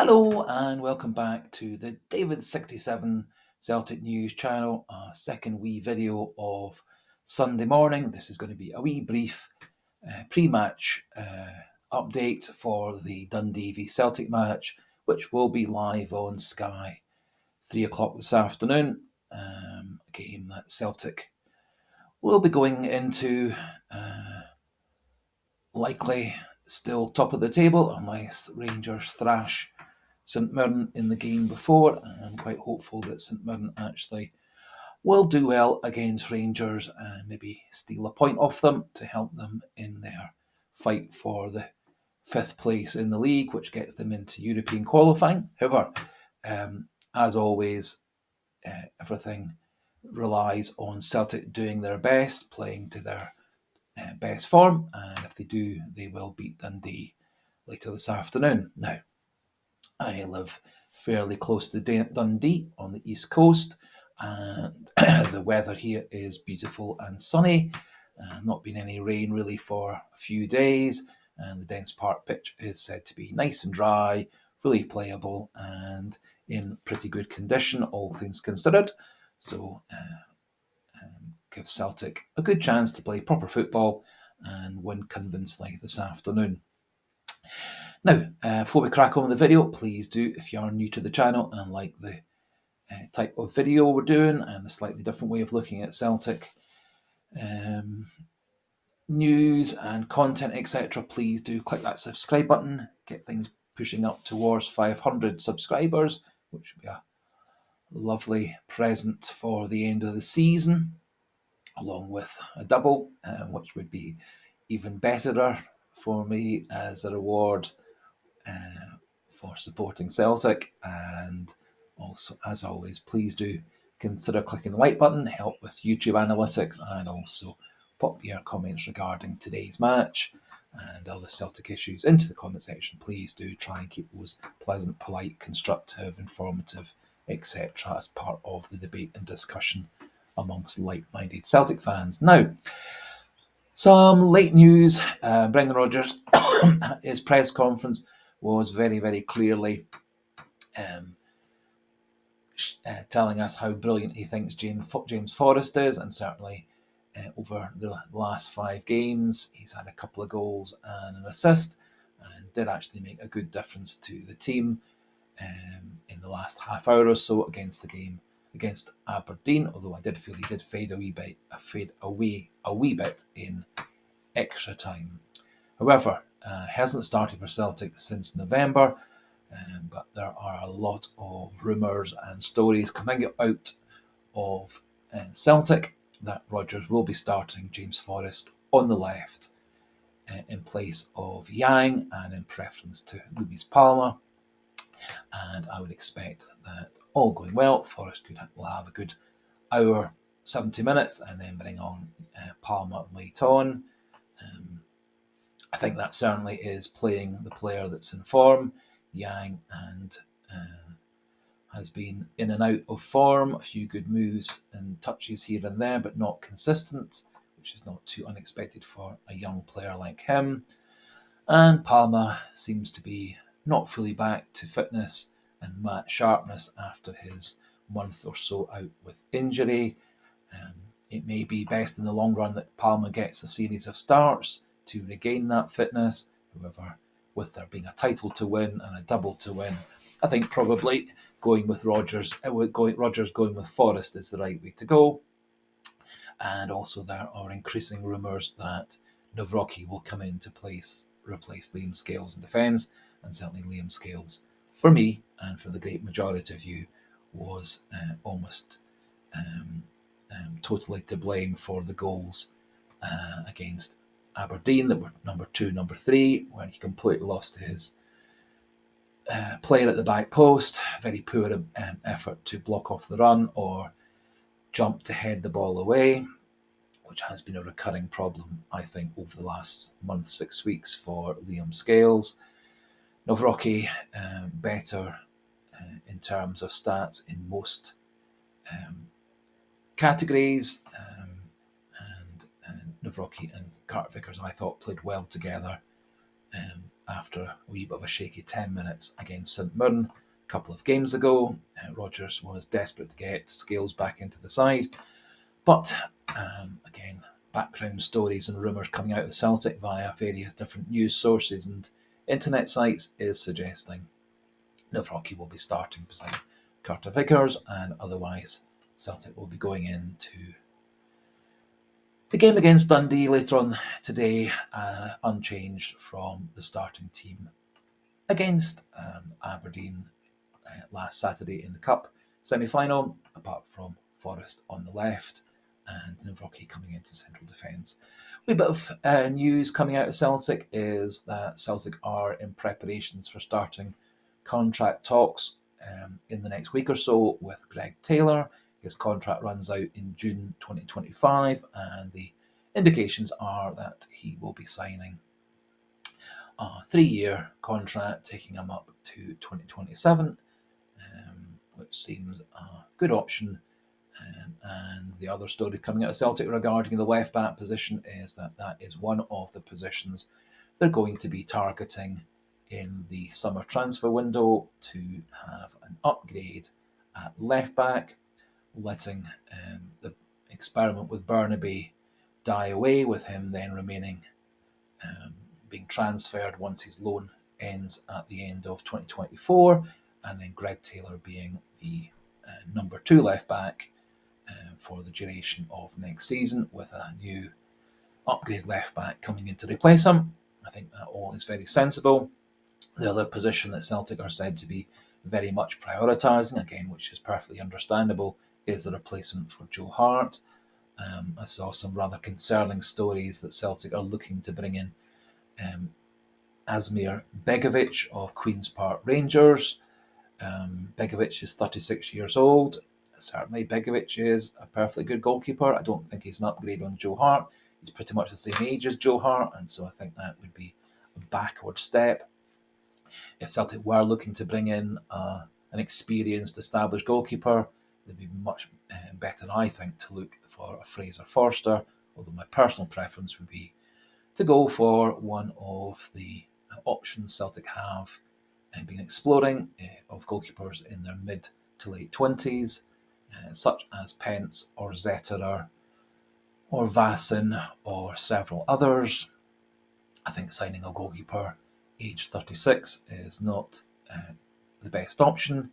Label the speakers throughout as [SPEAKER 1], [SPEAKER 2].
[SPEAKER 1] Hello and welcome back to the David67 Celtic News channel, a second wee video of Sunday morning. This is going to be a wee brief pre-match update for the Dundee v Celtic match, which will be live on Sky 3 o'clock this afternoon. A game that Celtic will be going into likely still top of the table unless Rangers thrash St Mirren in the game before, and I'm quite hopeful that St Mirren actually will do well against Rangers and maybe steal a point off them to help them in their fight for the fifth place in the league, which gets them into European qualifying. However, as always, everything relies on Celtic doing their best, playing to their best form, and if they do, they will beat Dundee later this afternoon. Now, I live fairly close to Dundee on the east coast, and the weather here is beautiful and sunny. Not been any rain really for a few days, and the Dens Park pitch is said to be nice and dry, fully playable, and in pretty good condition, all things considered. So, gives Celtic a good chance to play proper football and win convincingly this afternoon. Now, before we crack on with the video, please do, if you are new to the channel and like the type of video we're doing and the slightly different way of looking at Celtic news and content, etc., please do click that subscribe button, get things pushing up towards 500 subscribers, which would be a lovely present for the end of the season, along with a double, which would be even betterer for me as a reward for supporting Celtic. And also, as always, please do consider clicking the like button, help with YouTube analytics, and also pop your comments regarding today's match and other Celtic issues into the comment section. Please do try and keep those pleasant, polite, constructive, informative, etc. as part of the debate and discussion amongst like-minded Celtic fans. Now, some late news. Brendan Rodgers, his press conference was very, very clearly telling us how brilliant he thinks James Forrest is, and certainly over the last 5 games, he's had a couple of goals and an assist, and did actually make a good difference to the team in the last half hour or so against the game against Aberdeen. Although I did feel he did fade away a wee bit in extra time. However, hasn't started for Celtic since November, but there are a lot of rumours and stories coming out of Celtic that Rodgers will be starting James Forrest on the left in place of Yang and in preference to Luis Palma. And I would expect that, all going well, Forrest will have a good hour, 70 minutes, and then bring on Palma late on. I think that certainly is playing the player that's in form. Yang and has been in and out of form, a few good moves and touches here and there, but not consistent, which is not too unexpected for a young player like him. And Palma seems to be not fully back to fitness and match sharpness after his month or so out with injury. It may be best in the long run that Palma gets a series of starts to regain that fitness. However, with there being a title to win and a double to win, I think probably going with Rodgers going with Forrest is the right way to go. And also there are increasing rumours that Nawrocki will come into replace Liam Scales in defence, and certainly Liam Scales, for me and for the great majority of you, was almost totally to blame for the goals against Aberdeen that were number 2, number 3, where he completely lost his player at the back post. Very poor effort to block off the run or jump to head the ball away, which has been a recurring problem, I think, over the last month, 6 weeks for Liam Scales. Nawrocki better in terms of stats in most categories, and Nawrocki and Carter Vickers, I thought, played well together after a wee bit of a shaky 10 minutes against St Mirren a couple of games ago. Rodgers was desperate to get Scales back into the side, but again, background stories and rumours coming out of Celtic via various different news sources and internet sites is suggesting Nawrocki will be starting beside Carter Vickers, and otherwise Celtic will be going into the game against Dundee later on today unchanged from the starting team against Aberdeen last Saturday in the Cup semi-final, apart from Forrest on the left and Nawrocki coming into central defence. A wee bit of news coming out of Celtic is that Celtic are in preparations for starting contract talks in the next week or so with Greg Taylor. His contract runs out in June 2025, and the indications are that he will be signing a 3-year contract, taking him up to 2027, which seems a good option. And the other story coming out of Celtic regarding the left back position is that that is one of the positions they're going to be targeting in the summer transfer window to have an upgrade at left back, letting the experiment with Burnaby die away, with him then remaining being transferred once his loan ends at the end of 2024, and then Greg Taylor being the number 2 left back for the duration of next season, with a new upgrade left back coming in to replace him. I think that all is very sensible. The other position that Celtic are said to be very much prioritising, again, which is perfectly understandable, is the replacement for Joe Hart. I saw some rather concerning stories that Celtic are looking to bring in Asmir Begovic of Queen's Park Rangers. Begovic is 36 years old. Certainly, Begovic is a perfectly good goalkeeper. I don't think he's an upgrade on Joe Hart. He's pretty much the same age as Joe Hart, and so I think that would be a backward step. If Celtic were looking to bring in an experienced, established goalkeeper, it'd be much better, I think, to look for a Fraser Forster, although my personal preference would be to go for one of the options Celtic have been exploring of goalkeepers in their mid to late 20s, such as Pence or Zetterer or Vassin or several others. I think signing a goalkeeper aged 36 is not the best option,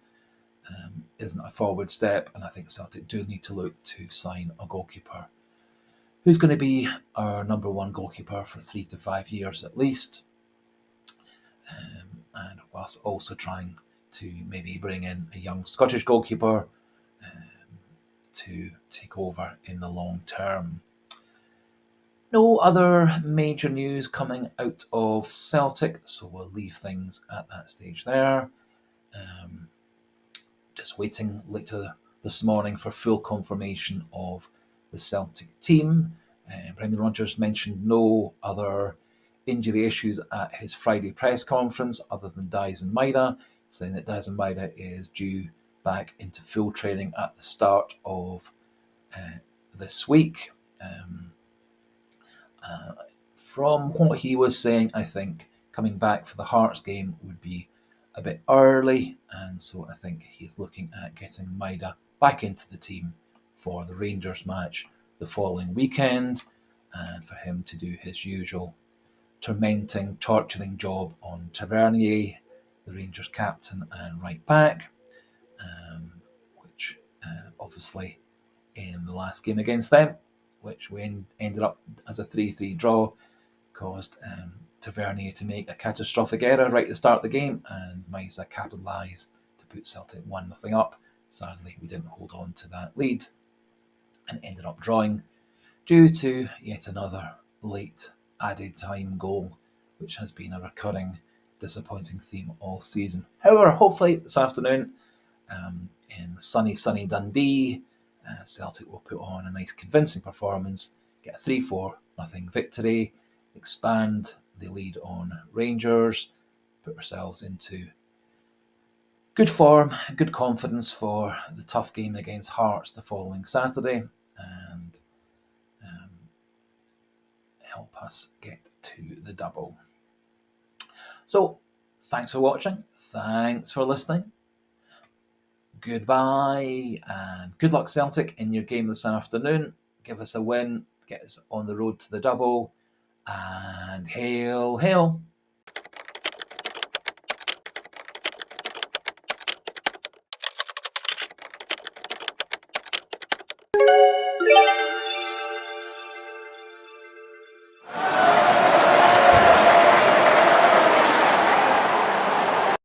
[SPEAKER 1] isn't a forward step, and I think Celtic do need to look to sign a goalkeeper who's going to be our number 1 goalkeeper for 3 to 5 years at least, and whilst also trying to maybe bring in a young Scottish goalkeeper to take over in the long term. No other major news coming out of Celtic, so we'll leave things at that stage there. Just waiting later this morning for full confirmation of the Celtic team. Brendan Rodgers mentioned no other injury issues at his Friday press conference other than Daizen Maeda, saying that Daizen Maeda is due back into full training at the start of this week. From what he was saying, I think coming back for the Hearts game would be a bit early, and so I think he's looking at getting Maeda back into the team for the Rangers match the following weekend, and for him to do his usual tormenting, torturing job on Tavernier, the Rangers captain and right back, which obviously in the last game against them, which we ended up as a 3-3 draw, caused Tavernier to make a catastrophic error right at the start of the game, and Maeda capitalised to put Celtic 1-0 up. Sadly, we didn't hold on to that lead and ended up drawing due to yet another late added time goal, which has been a recurring disappointing theme all season. However, hopefully this afternoon in sunny Dundee, Celtic will put on a nice convincing performance, get a 3-4 victory, expand the lead on Rangers, put ourselves into good form, good confidence for the tough game against Hearts the following Saturday, and help us get to the double. So, thanks for watching. Thanks for listening. Goodbye, and good luck, Celtic, in your game this afternoon. Give us a win, get us on the road to the double, and hail, hail.